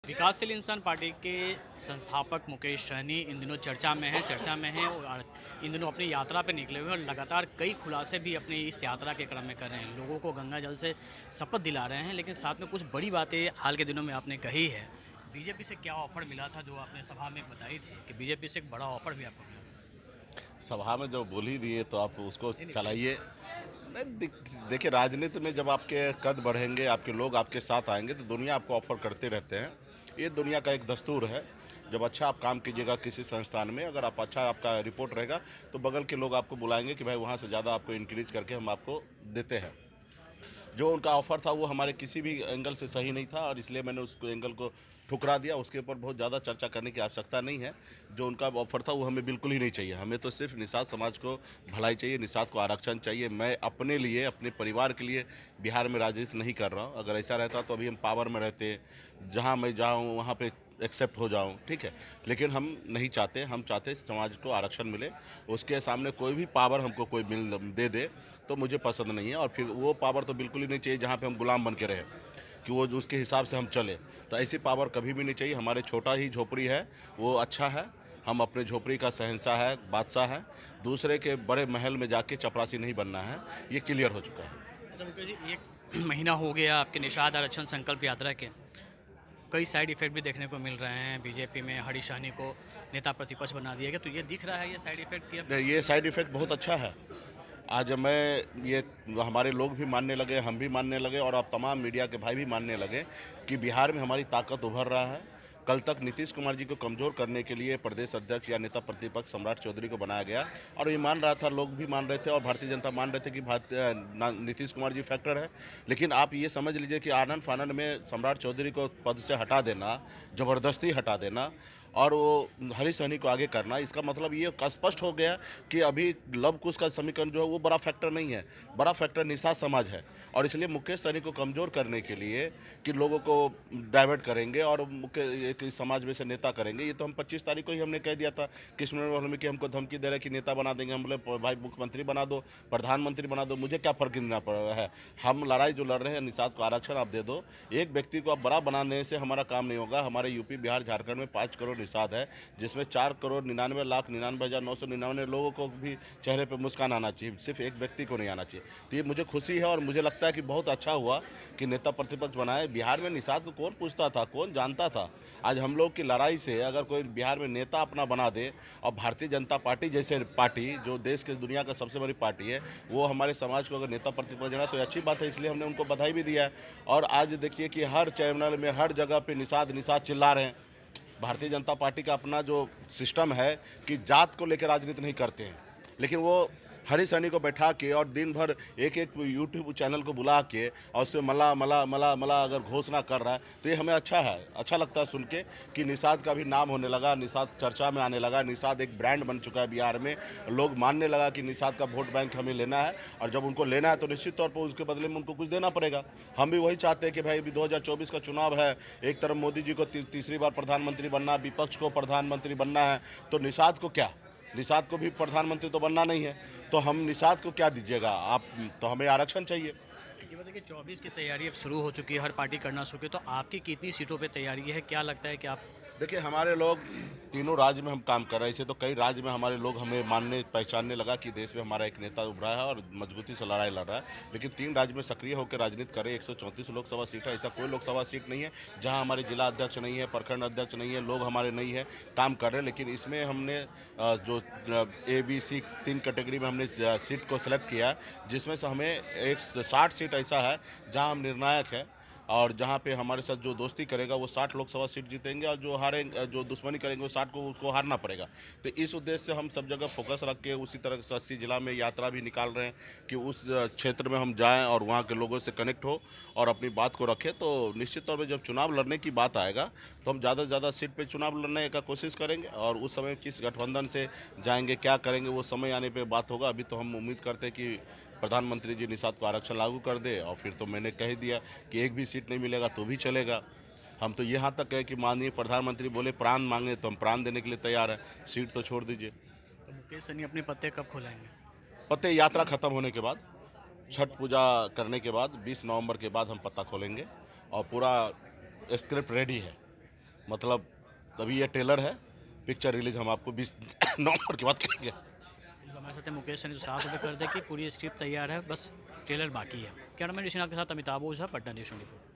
विकासशील इंसान पार्टी के संस्थापक मुकेश सहनी इन दिनों चर्चा में हैं और इन दिनों अपनी यात्रा पर निकले हुए हैं और लगातार कई खुलासे भी अपनी इस यात्रा के क्रम में कर रहे हैं। लोगों को गंगा जल से शपथ दिला रहे हैं, लेकिन साथ में कुछ बड़ी बातें हाल के दिनों में आपने कही है। बीजेपी से क्या ऑफर मिला था, जो आपने सभा में बताई थी कि बीजेपी से एक बड़ा ऑफर भी आपको मिला सभा में जो बोल ही दिए तो आप उसको था? नहीं, चलाइए। नहीं, देखिए, राजनीति में जब आपके कद बढ़ेंगे, आपके लोग आपके साथ आएंगे तो दुनिया आपको ऑफर करते रहते हैं। ये दुनिया का एक दस्तूर है। जब अच्छा आप काम कीजिएगा किसी संस्थान में, अगर आप अच्छा आपका रिपोर्ट रहेगा तो बगल के लोग आपको बुलाएंगे कि भाई वहाँ से ज़्यादा आपको इंक्रीज करके हम आपको देते हैं। जो उनका ऑफ़र था वो हमारे किसी भी एंगल से सही नहीं था और इसलिए मैंने उसको एंगल को ठुकरा दिया। उसके ऊपर बहुत ज़्यादा चर्चा करने की आवश्यकता नहीं है। जो उनका ऑफ़र था वो हमें बिल्कुल ही नहीं चाहिए। हमें तो सिर्फ निषाद समाज को भलाई चाहिए, निषाद को आरक्षण चाहिए। मैं अपने लिए, अपने परिवार के लिए बिहार में राजनीति नहीं कर रहा हूँ। अगर ऐसा रहता तो अभी हम पावर में रहते, जहाँ मैं जाऊँ वहाँ पे एक्सेप्ट हो जाऊँ, ठीक है। लेकिन हम नहीं चाहते, हम चाहते समाज को आरक्षण मिले। उसके सामने कोई भी पावर हमको कोई मिल दे तो मुझे पसंद नहीं है। और फिर वो पावर तो बिल्कुल ही नहीं चाहिए जहाँ पे हम गुलाम बन के रहें, कि वो उसके हिसाब से हम चले। तो ऐसी पावर कभी भी नहीं चाहिए। हमारे छोटा ही झोपड़ी है, वो अच्छा है। हम अपने झोपड़ी का शहंशाह है, बादशाह है। दूसरे के बड़े महल में जाके चपरासी नहीं बनना है, ये क्लियर हो चुका है। अच्छा मुकेश जी, एक महीना हो गया आपके निषाद आरक्षण संकल्प यात्रा के। कई साइड इफेक्ट भी देखने को मिल रहे हैं। बीजेपी में हरीश सहनी को नेता प्रतिपक्ष बना दिया गया, तो ये दिख रहा है ये साइड इफेक्ट कि अब ये साइड इफ़ेक्ट बहुत अच्छा है। आज मैं ये हमारे लोग भी मानने लगे, हम भी मानने लगे और अब तमाम मीडिया के भाई भी मानने लगे कि बिहार में हमारी ताकत उभर रहा है। कल तक नीतीश कुमार जी को कमज़ोर करने के लिए प्रदेश अध्यक्ष या नेता प्रतिपक्ष सम्राट चौधरी को बनाया गया और ये मान रहा था, लोग भी मान रहे थे और भारतीय जनता मान रहे थे कि नीतीश कुमार जी फैक्टर है। लेकिन आप ये समझ लीजिए कि आनन फानन में सम्राट चौधरी को पद से हटा देना, ज़बरदस्ती हटा देना और वो हरीश सहनी को आगे करना, इसका मतलब ये स्पष्ट हो गया कि अभी लव कुश का समीकरण जो है वो बड़ा फैक्टर नहीं है। बड़ा फैक्टर निषाद समाज है। और इसलिए मुकेश सहनी को कमज़ोर करने के लिए कि लोगों को डाइवर्ट करेंगे और मुख्य एक इस समाज में से नेता करेंगे। ये तो हम 25 तारीख को ही हमने कह दिया था। कृष्ण वाल्मीकि की हमको धमकी दे रहे कि नेता बना देंगे। हम बोले भाई मुख्यमंत्री बना दो, प्रधानमंत्री बना दो, मुझे क्या फ़र्क गिनना पड़ रहा है। हम लड़ाई जो लड़ रहे हैं, निषाद को आरक्षण आप दे दो। एक व्यक्ति को आप बड़ा बनाने से हमारा काम नहीं होगा। हमारे यूपी बिहार झारखंड में 5 करोड़ निषाद है, जिसमें 4,99,99,999 लोगों को भी चेहरे पर मुस्कान आना चाहिए, सिर्फ एक व्यक्ति को नहीं आना चाहिए। तो ये मुझे खुशी है और मुझे लगता है कि बहुत अच्छा हुआ कि नेता प्रतिपक्ष बनाए। बिहार में निषाद को कौन पूछता था, कौन जानता था। आज हम लोग की लड़ाई से अगर कोई बिहार में नेता अपना बना दे और भारतीय जनता पार्टी जैसे पार्टी जो देश के दुनिया का सबसे बड़ी पार्टी है, वो हमारे समाज को अगर नेता प्रतिपक्ष देना तो अच्छी बात है। इसलिए हमने उनको बधाई भी दिया है। और आज देखिए कि हर चैनल में हर जगह पे निषाद निषाद चिल्ला रहे हैं। भारतीय जनता पार्टी का अपना जो सिस्टम है कि जात को लेकर राजनीति नहीं करते हैं, लेकिन वो हरीश सहनी को बैठा के और दिन भर एक एक यूट्यूब चैनल को बुला के और उससे मला मला मला मला अगर घोषणा कर रहा है तो ये हमें अच्छा है, अच्छा लगता है सुन के कि निषाद का भी नाम होने लगा, निषाद चर्चा में आने लगा, निषाद एक ब्रांड बन चुका है बिहार में। लोग मानने लगा कि निषाद का वोट बैंक हमें लेना है और जब उनको लेना है तो निश्चित तौर पर उसके बदले में उनको कुछ देना पड़ेगा। हम भी वही चाहते हैं कि भाई अभी 2024 का चुनाव है। एक तरफ मोदी जी को तीसरी बार प्रधानमंत्री बनना, विपक्ष को प्रधानमंत्री बनना है, तो निषाद को क्या, निषाद को भी प्रधानमंत्री तो बनना नहीं है। तो हम निषाद को क्या दीजिएगा आप, तो हमें आरक्षण चाहिए। ये बताइए कि 24 की तैयारी अब शुरू हो चुकी है, हर पार्टी करना शुरू की, तो आपकी कितनी सीटों पे तैयारी है? क्या लगता है कि आप देखिए, हमारे लोग तीनों राज्य में हम काम कर रहे हैं। ऐसे तो कई राज्य में हमारे लोग हमें मानने पहचानने लगा कि देश में हमारा एक नेता उभरा है और मजबूती से लड़ाई लड़ रहा है। लेकिन 3 राज्य में सक्रिय होकर राजनीति करें। 134 लोकसभा सीट है, ऐसा कोई लोकसभा सीट नहीं है जहां हमारे जिला अध्यक्ष नहीं है, प्रखंड अध्यक्ष नहीं है, लोग हमारे नहीं है, काम कर रहे हैं। लेकिन इसमें हमने जो ABC 3 कैटेगरी में हमने सीट को सेलेक्ट किया, जिसमें से हमें 60 सीट ऐसा है जहाँ हम निर्णायक है और जहाँ पे हमारे साथ जो दोस्ती करेगा वो 60 लोकसभा सीट जीतेंगे और जो दुश्मनी करेंगे वो 60 को उसको हारना पड़ेगा। तो इस उद्देश्य से हम सब जगह फोकस रख के उसी तरह से 80 जिला में यात्रा भी निकाल रहे हैं कि उस क्षेत्र में हम जाएं और वहाँ के लोगों से कनेक्ट हो और अपनी बात को रखें। तो निश्चित तौर पर जब चुनाव लड़ने की बात आएगा तो हम ज़्यादा से ज़्यादा सीट पर चुनाव लड़ने का कोशिश करेंगे और उस समय किस गठबंधन से जाएंगे, क्या करेंगे, वो समय आने पर बात होगा। अभी तो हम उम्मीद करते हैं कि प्रधानमंत्री जी निषाद को आरक्षण लागू कर दे और फिर तो मैंने कह दिया कि एक भी सीट नहीं मिलेगा तो भी चलेगा। हम तो यहाँ तक कहे कि माननीय प्रधानमंत्री बोले प्राण मांगे तो हम प्राण देने के लिए तैयार हैं, सीट तो छोड़ दीजिए। तो मुकेश सहनी अपने पत्ते कब खोलेंगे? पते यात्रा खत्म होने के बाद, छठ पूजा करने के बाद 20 नवंबर के बाद हम पता खोलेंगे और पूरा स्क्रिप्ट रेडी है। मतलब तभी ये ट्रेलर है। पिक्चर रिलीज हम आपको 20 नवंबर के बाद करेंगे। हमारे साथ मुकेश सैनी जो साफ तौर पे कर दे कि पूरी स्क्रिप्ट तैयार है, बस ट्रेलर बाकी है। कैमरामैन ऋषिनाथ के साथ अमिताभ ओझा, पटना न्यूज़ 24।